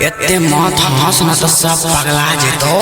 एते मत हंस न तो सब पगला जेतो।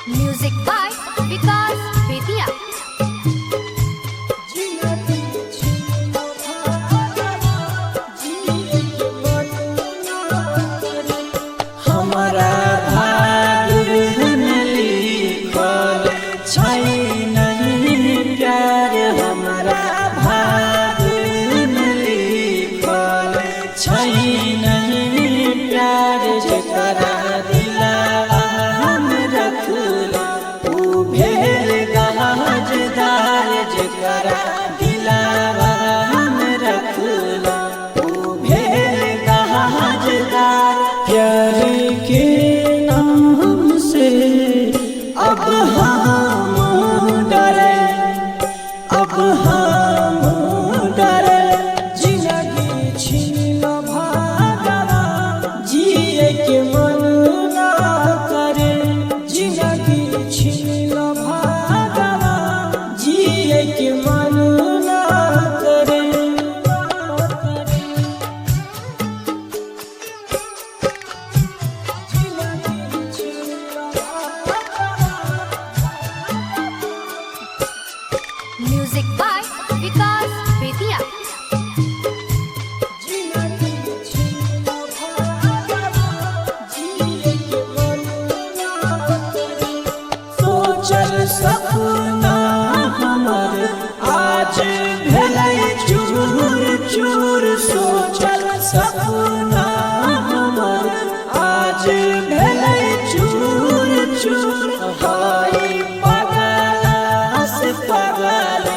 Music by Vikas Bethia. जेकरा भाग में लिखल छै नहीं प्यार जेकरा दिलवा हम रखला ऊ भेल गाजदार जेकरा दिलवा हम रखला ऊ भेल गाजदार प्यार के नाम से अब हम डरे अब हम डरे जिंदगी छीन भागवा जिए के मन ना करे जिंदगी छीन भागवा जिए के मन ना करे Music by Vikas Bedia. सोचल सपना हमर आज भेलै चूर चूर सोचल सपना हमर आज भेलै चूर चूर हाय पगला से पगल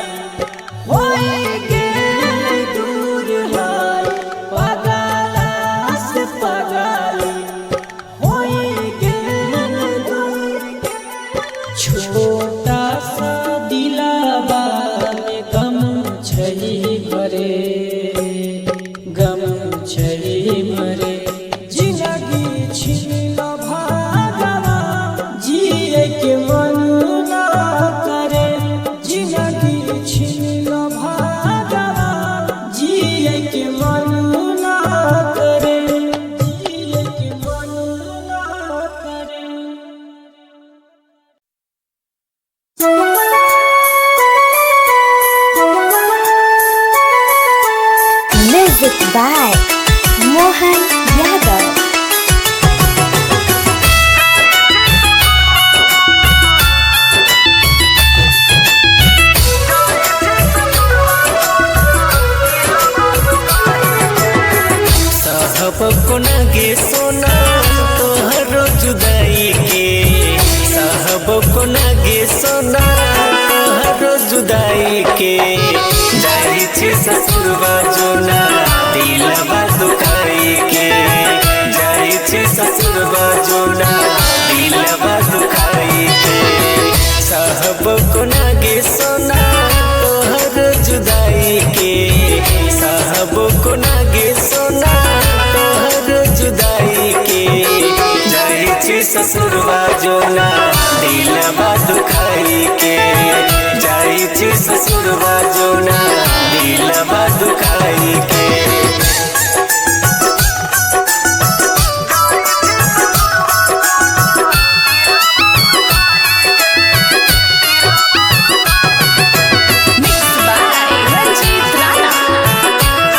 होई गेल दूर हाय पगला से पगल होई गेल दूर छोटा सा दिलावा में गम छही भरे गम छही भरे जिंदगी छीन भागवा जिए के मन ना करे जिंदगी छीन भागवा जिए के मन ना करे जिए के मन ना करे Music by Mohan Yadav. साहब को नगे सोना तोहरो जुदाई के साहब को नगे सोना तोहरो जुदाई के जाई छे ससुरवा जोना दिलवा दुखाई के जाई छे ससुरवा जोना दिलवा दुखाई के साहब को नगे सोना तोहरो जुदाई के साहब को नगे सोना तोहरो जुदाई के जाई छे ससुरवा जोना दिलवा दुखाई के जाई छे ससुरवा जोना दिलवा दुखाई के Mixed by Ranjit Rana.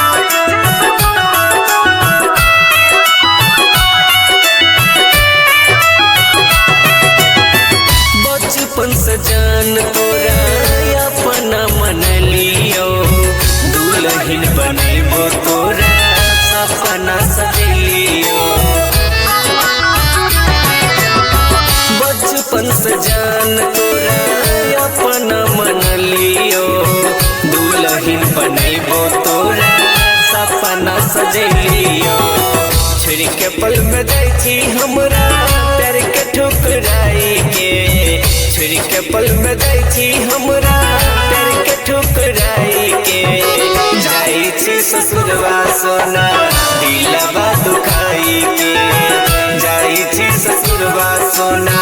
बचपन से जान तोरा अपना मन लियो दुल्हन बनेबो तोरा सपना सजलियो बचपन से जान तोरा अपना मन लियो दुल्हन बनेबो तोरा सपना सजलियो छोड़ के पल में जाई छी हमरा प्यार के ठुकराई के छोड़ के पल में जाई छी हमरा प्यार के ठुकराई के जाई छी ससुरवा सोना दिलवा दुखाई के जाई छी ससुरवा सोना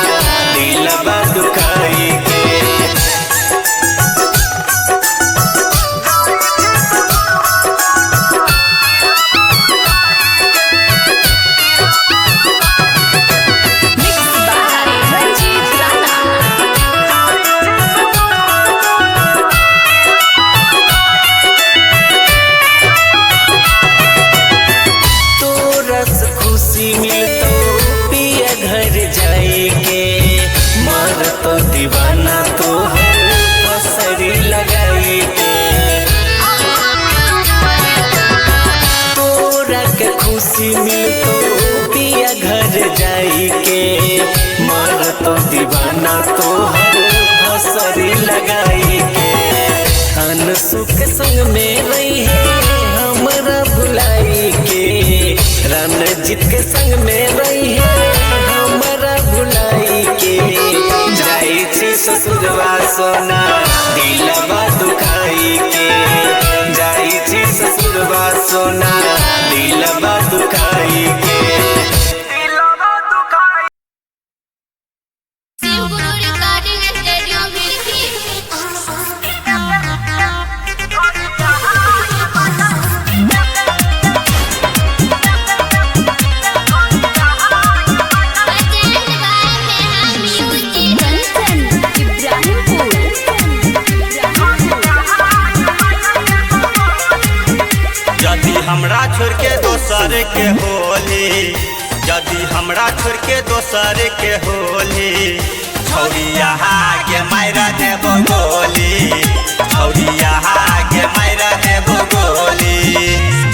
दिलवा दुखाई के Mixed by Ranjit Rana. सजाई के मार तो दीवाना तो हर हसरी लगाई के धन सुख संग में रही है हमरा भुलाई के रणजीत के संग में रही है हमरा भुलाई के जाई छी ससुरवा सोना दिलवा दुखाई के जाई छी ससुरवा सोना दिलवा दुखाई के शिवगुरु रिकॉर्डिंग स्टूडियो मिलती यदि हमरा छोड़ के दोसर के होली यदि हमरा छोड़ के दोसर के होली छौरिया के मायरा देबो गोली छौरिया के मायरा देबो गोली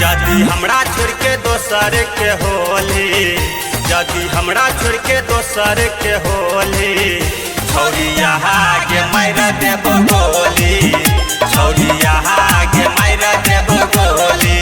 यदि हमरा छोड़ के दोसर के होली यदि हमरा छोड़ के दोसर के होली छौरिया के मायरा देबो गोली छौरिया के मायरा देबो गोली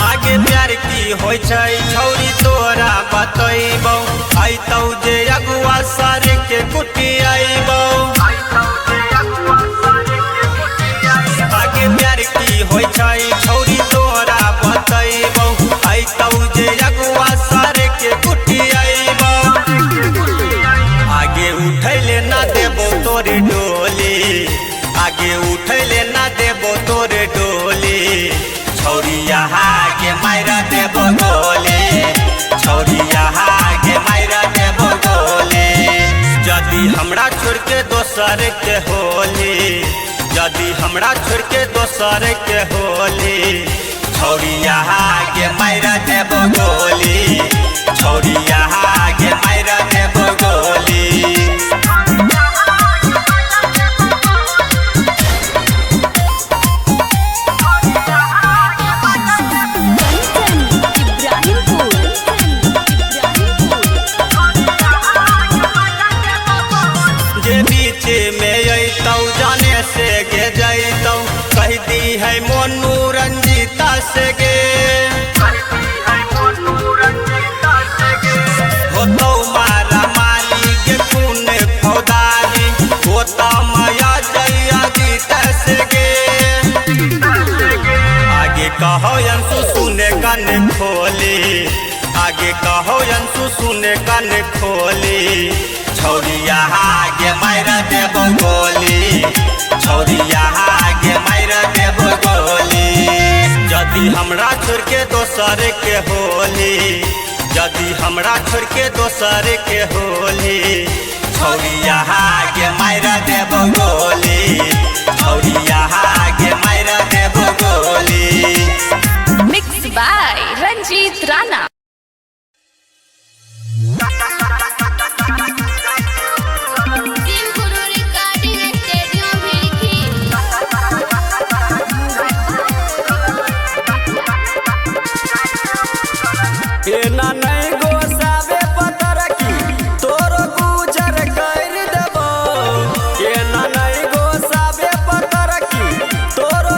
आगे प्यार की होय छै छौरी तोरा बतैबौ आइतौ जे अगुआ सर के कुटी आइबौ आगे प्यार की होय छै छौरी तोरा बतैबौ आइतौ जे अगुआ सर के कुटी आइबौ आगे उठैले ना देबो तोरे डोली आगे उठैले ना देबो तोरे डोली छौरिया के मायरा देबो गोली छौरिया के मायरा देबो गोली यदि हमरा छोड़ के दोसर के होली यदि हमरा छोड़ के दोसर के होली छौरिया के मायरा देबो गोली छौरिया के मायरा देबो गोली जे बीच में अतौ जाने से गे जैतौ कह दी है मोनू रंजीता से गे होतौ मारा माली के खून फौदारी होता माया जया गीता से गे आगे कहो अंशु सुने कन खोली आगे कहो अंशु सुने कन खोली छौरिया के मायरा देबो गोली छौरिया के मायरा देबो गोली यदि हमरा छोड़ के दोसर के होली यदि हमरा छोड़ के दोसर के होली छौरिया के मायरा देबो गोली छौरिया के मायरा देबो गोली mix by Ranjit Rana Shivguru recording studio मिलती एना नहीं गोसावे पतर की तोरो गुजर कर देबो एना नहीं गोसावे पतर की तोरो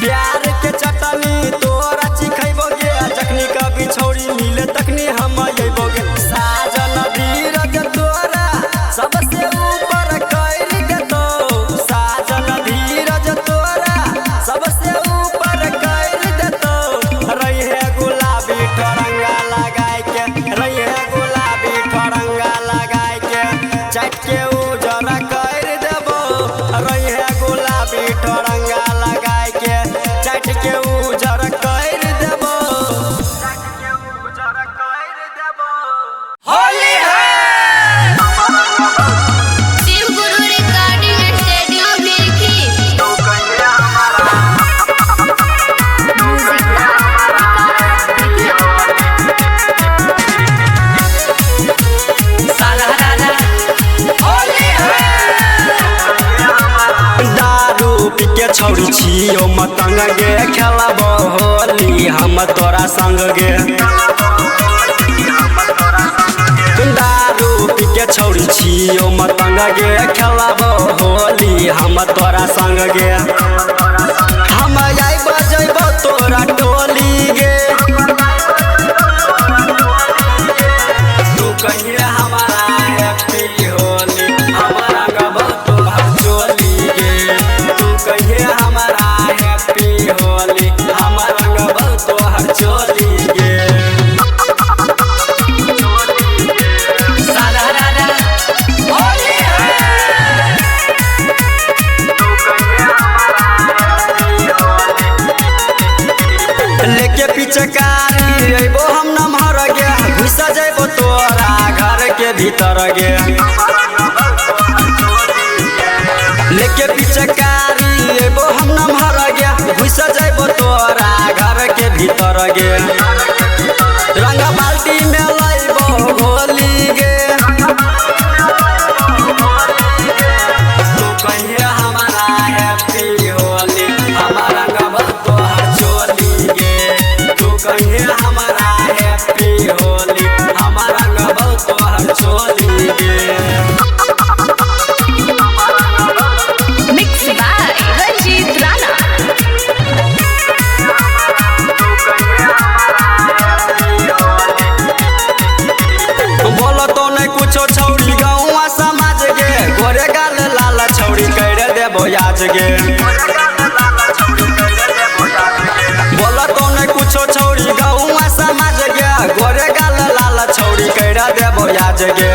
प्यार के चटनी तोरा चिखैबो गे जखनी कभी छौरी मिले तखनी हम अइबो गे साजन धीरज तोरा सबसे ऊपर कैर देतो साजन धीरज तोरा सबसे ऊपर कैर देतो रही है गुलाबी ठरंगा लगाए के रही है गुलाबी ठरंगा लगाए के चट के उजर कैर देबो रही है गुलाबी ठरंगा लगाए के चट के उजर कैर देबो होली है शिव गुरु रिकॉर्डिंग स्टूडियो भिलखी दारू पी के छौरी छियो मतंग गे खेलब होली हम तोरा संग गे दारू पी के छौरी छियो मतंग गे खेलब होली हम तोरा संग गे हम आई बजैबो तोरा टोली गे तू कहिए हमारा हैप्पी होली हमारा गबो तोहर चोली गे तू कहिए हमारा हैप्पी होली हमारा गबो तोहर चोली गे होली लेके पीछे कारी अइबो हम नमहर गे घुस जइबो तोरा घर के भीतर गे लेके पीछे कारी अइबो हम नमहर गे घुस जइबो तोरा घर के भीतर गे रंग बाल्टी में लइबो होली गे तू कहिए हमारा हैप्पी होली हमारा गबो तोहर चोली गे तू कहिए हमारा हैप्पी होली हमारा गबो तोहर चोली गे मिक्स बाय रंजीत राणा बोलो तो नहीं कुछो छौरी गौवा समाज गे गोरे गाल लाल छौरी कैर देबो आज गे बोलो तो नहीं कुछो छौरी गौवा समाज गे गोरे गाल लाल छौरी कैर देबो आज गे